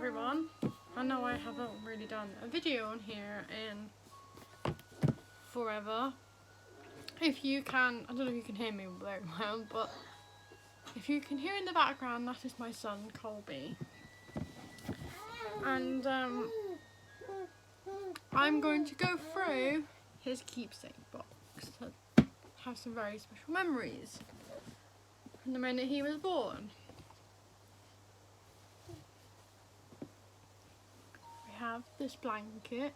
everyone. I know I haven't really done a video on here in forever. If you can, I don't know if you can hear me very well, but if you can hear in the background, that is my son Colby. And I'm going to go through his keepsake box to have some very special memories from the minute he was born. We have this blanket.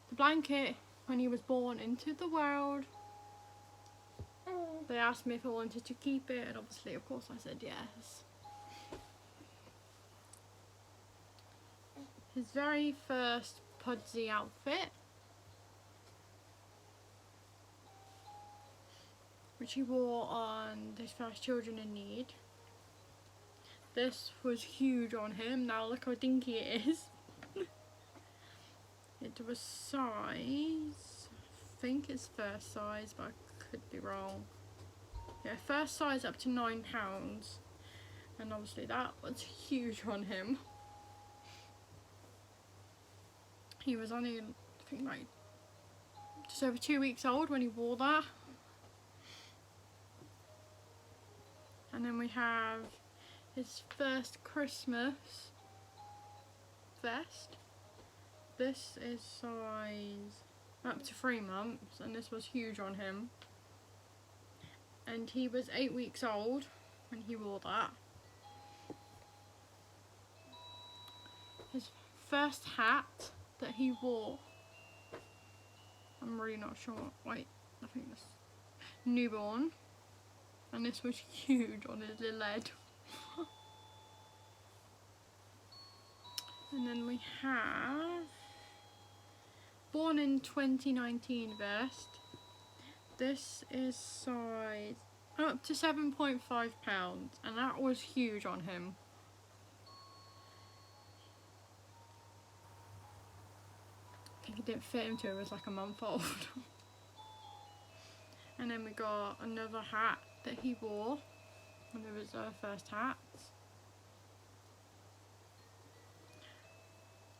The blanket, when he was born into the world, they asked me if I wanted to keep it, and obviously, of course, I said yes. His very first Pudsey outfit, which he wore on his first Children in Need. This was huge on him. Now look how dinky it is. It was size, I think it's first size, but I could be wrong. Yeah, first size up to £9, and obviously that was huge on him. He was only, I think, like just over 2 weeks old when he wore that. And then we have his first Christmas vest. This is size up to 3 months, and this was huge on him. And he was 8 weeks old when he wore that. His first hat that he wore, I'm really not sure, wait, I think this, newborn. And this was huge on his little head. And then we have born in 2019 vest. This is size up to 7.5 pounds, and that was huge on him. I think it didn't fit him till he was like a month old. And then we got another hat that he wore when it was our first hats.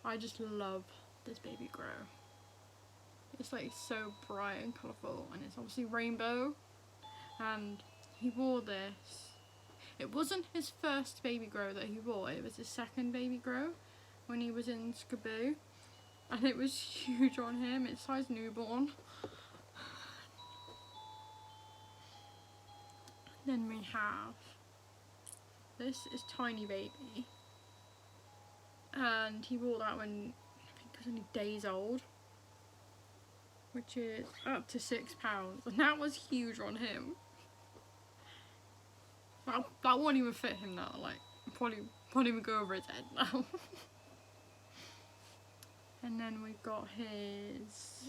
I just love this baby grow. It's like so bright and colourful, and it's obviously rainbow, and he wore this. It wasn't his first baby grow that he wore, it was his second baby grow when he was in Skaboo, and it was huge on him. It's size newborn. Then we have, this is Tiny Baby, and he wore that when I think he was only days old, which is up to £6, and that was huge on him. That won't even fit him now, like, probably would go over his head now. And then we got his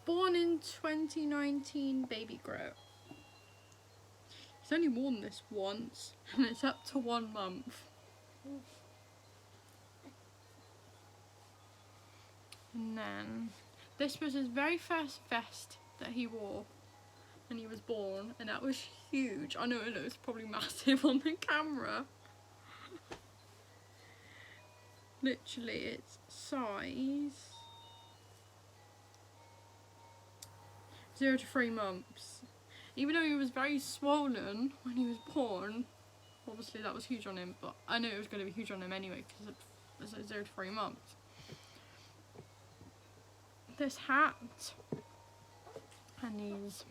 born in 2019 baby grow. He's only worn this once, and it's up to 1 month. And then this was his very first vest that he wore when he was born, and that was huge. I know it looks probably massive on the camera. Literally, it's size 0 to 3 months. Even though he was very swollen when he was born, obviously that was huge on him, but I knew it was going to be huge on him anyway because it was 0 to 3 months. This hat and these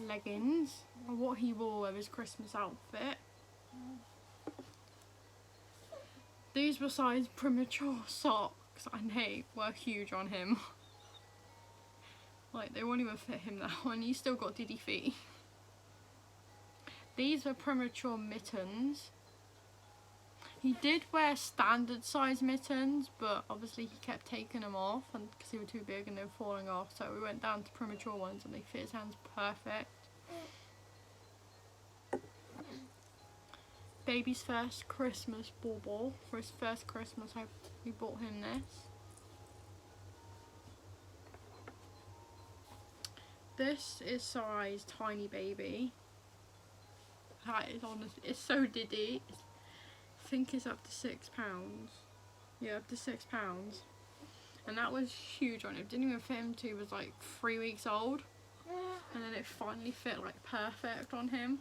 leggings are what he wore with his Christmas outfit. These were size premature socks, and they were huge on him. Like, they won't even fit him now, and he's still got diddy feet. These were premature mittens. He did wear standard size mittens, but obviously he kept taking them off because they were too big and they were falling off, so we went down to premature ones, and they fit his hands perfect. Baby's first Christmas bauble. For his first Christmas, we bought him this. This is size Tiny Baby. That is honestly, it's so diddy. I think it's up to £6. Yeah, up to £6. And that was huge on him. It didn't even fit him till he was like 3 weeks old. And then it finally fit like perfect on him.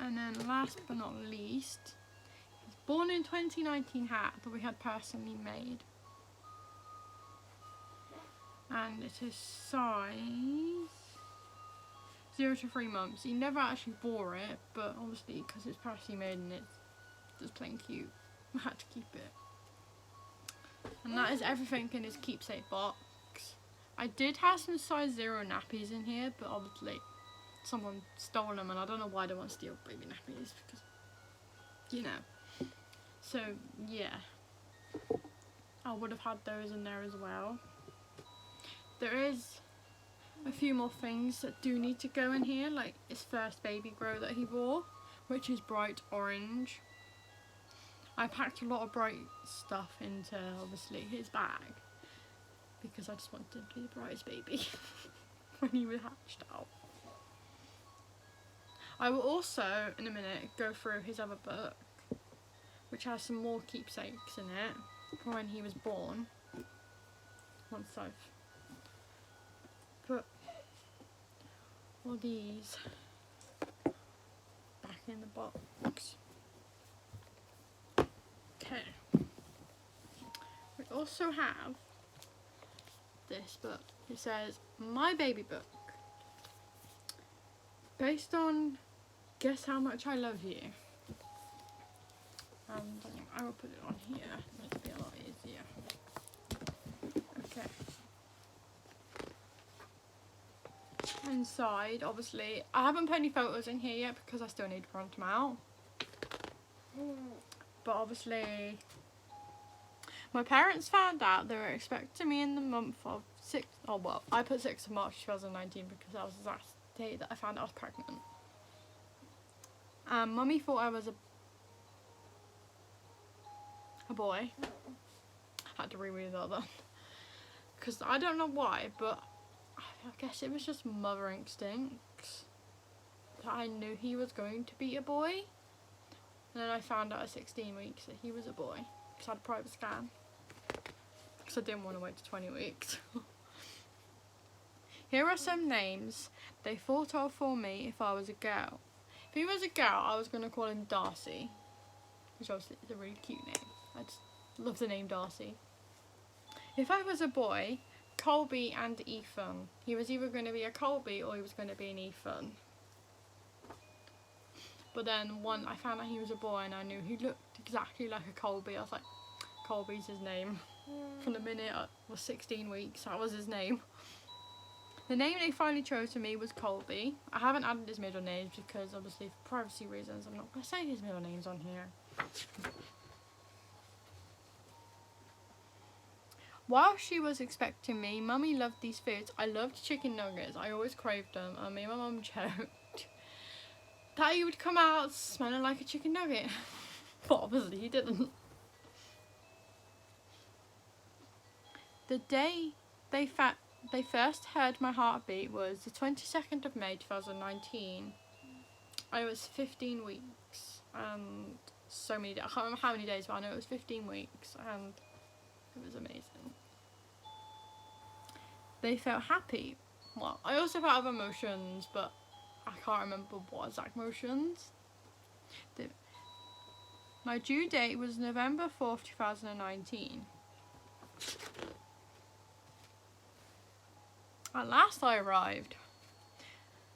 And then last but not least, his born in 2019 hat that we had personally made. And it is size 0 to 3 months. He never actually wore it, but obviously because it's personally made and it's just plain cute, I had to keep it. And that is everything in his keepsake box. I did have some size 0 nappies in here, but obviously someone stole them, and I don't know why they want to steal baby nappies, because, you know. So, yeah. I would have had those in there as well. There is a few more things that do need to go in here, like his first baby grow that he wore, which is bright orange. I packed a lot of bright stuff into, obviously, his bag, because I just wanted him to be the brightest baby when he was hatched out. I will also, in a minute, go through his other book, which has some more keepsakes in it from when he was born, once I've put all these back in the box. Okay. We also have this book. It says, My Baby Book. Based on Guess How Much I Love You. And I will put it on here. It'll be a lot easier. Okay. Inside, obviously, I haven't put any photos in here yet because I still need to print them out. But obviously, my parents found out they were expecting me in the month of I put 6th of March 2019 because that was the last day that I found out I was pregnant. Mummy thought I was a boy. I had to reread that then. Because I don't know why, but I guess it was just mother instincts that I knew he was going to be a boy. And then I found out at 16 weeks that he was a boy, because I had a private scan. Because I didn't want to wait to 20 weeks. Here are some names they thought of for me if I was a girl. If he was a girl, I was going to call him Darcy, which obviously is a really cute name. I just love the name Darcy. If I was a boy, Colby and Ethan. He was either going to be a Colby or he was going to be an Ethan. But then I found out he was a boy and I knew he looked exactly like a Colby. I was like, Colby's his name. From the minute I was 16 weeks, that was his name. The name they finally chose for me was Colby. I haven't added his middle names because obviously for privacy reasons I'm not going to say his middle names on here. While she was expecting me, Mummy loved these foods. I loved chicken nuggets. I always craved them, and me and my mum joked that he would come out smelling like a chicken nugget. But obviously he didn't. The day they first heard my heartbeat was the 22nd of May 2019. I was 15 weeks and so many days. I can't remember how many days, but I know it was 15 weeks and it was amazing. They felt happy. Well, I also felt other emotions, but I can't remember what exact emotions. My due date was November 4th, 2019. At last I arrived.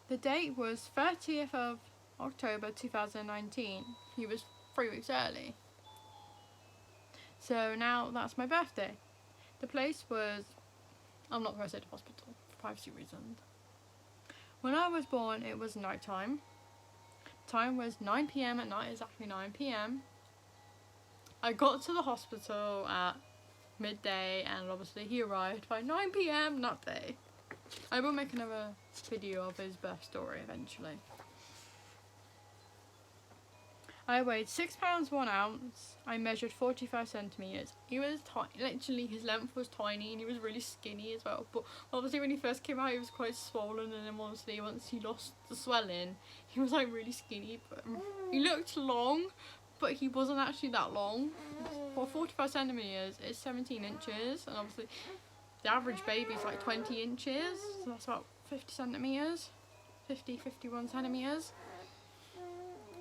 The date was 30th of October 2019. He was 3 weeks early. So now that's my birthday. The place was, I'm not going to say the hospital for privacy reasons. When I was born it was night time. Time was 9 PM at night, exactly 9 PM. I got to the hospital at midday and obviously he arrived by 9 PM that day. I will make another video of his birth story eventually. I weighed 6 pounds 1 ounce. I measured 45 centimeters. He was tiny, literally his length was tiny, and he was really skinny as well. But obviously when he first came out he was quite swollen, and then obviously once he lost the swelling he was like really skinny. But he looked long, but he wasn't actually that long. For 45 centimeters is 17 inches, and obviously the average baby is like 20 inches, so that's about 50 centimeters, 51 centimeters.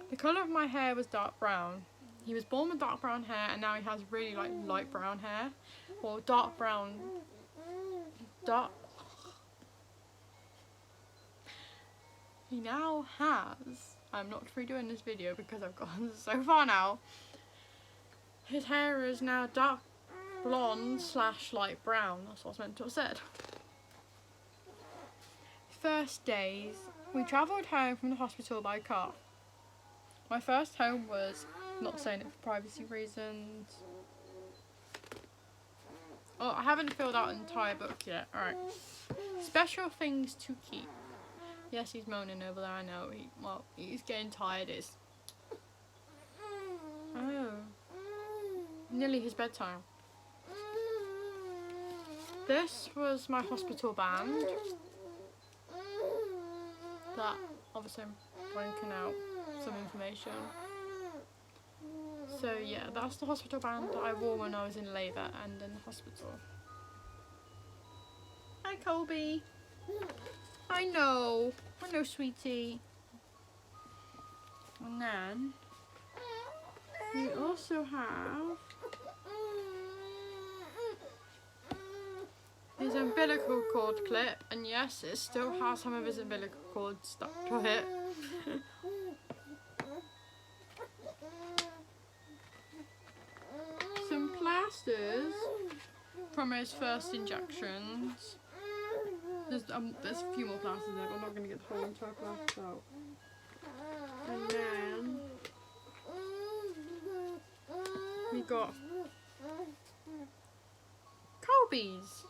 The colour of my hair was dark brown. He was born with dark brown hair, and now he has really like light brown hair, or dark brown. He now has. I'm not redoing this video because I've gone so far now. His hair is now dark blonde / light brown. That's what I was meant to have said. First days, we travelled home from the hospital by car. My first home was, not saying it for privacy reasons. Oh, I haven't filled out an entire book yet. Alright. Special things to keep. Yes, he's moaning over there, I know. He's getting tired. It's... Oh. Nearly his bedtime. This was my hospital band. That, obviously I'm blanking out some information. So yeah, that's the hospital band that I wore when I was in labour and in the hospital. Hi Colby. I know, sweetie. And then we also have his umbilical cord clip, and yes, it still has some of his umbilical cord stuck to it. Some plasters from his first injections. There's a few more plasters there, but I'm not going to get the whole entire plaster out. And then we got Colby's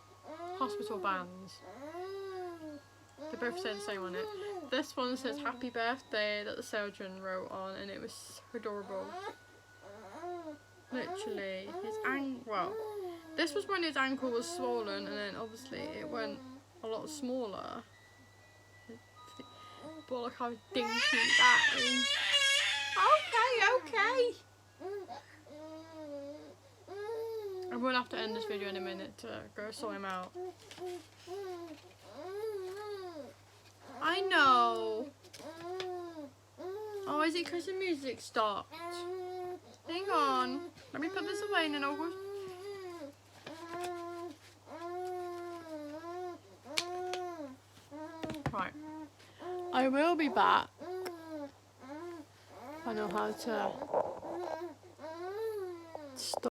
hospital bands. They both say the same on it. This one says happy birthday that the surgeon wrote on, and it was so adorable. Literally, this was when his ankle was swollen, and then obviously it went a lot smaller. But look how dinky that is. Okay. I'm gonna have to end this video in a minute to go sort him out. I know. Oh, is it because the music stopped? Hang on. Let me put this away and then I'll go. Right. I will be back. I know how to stop.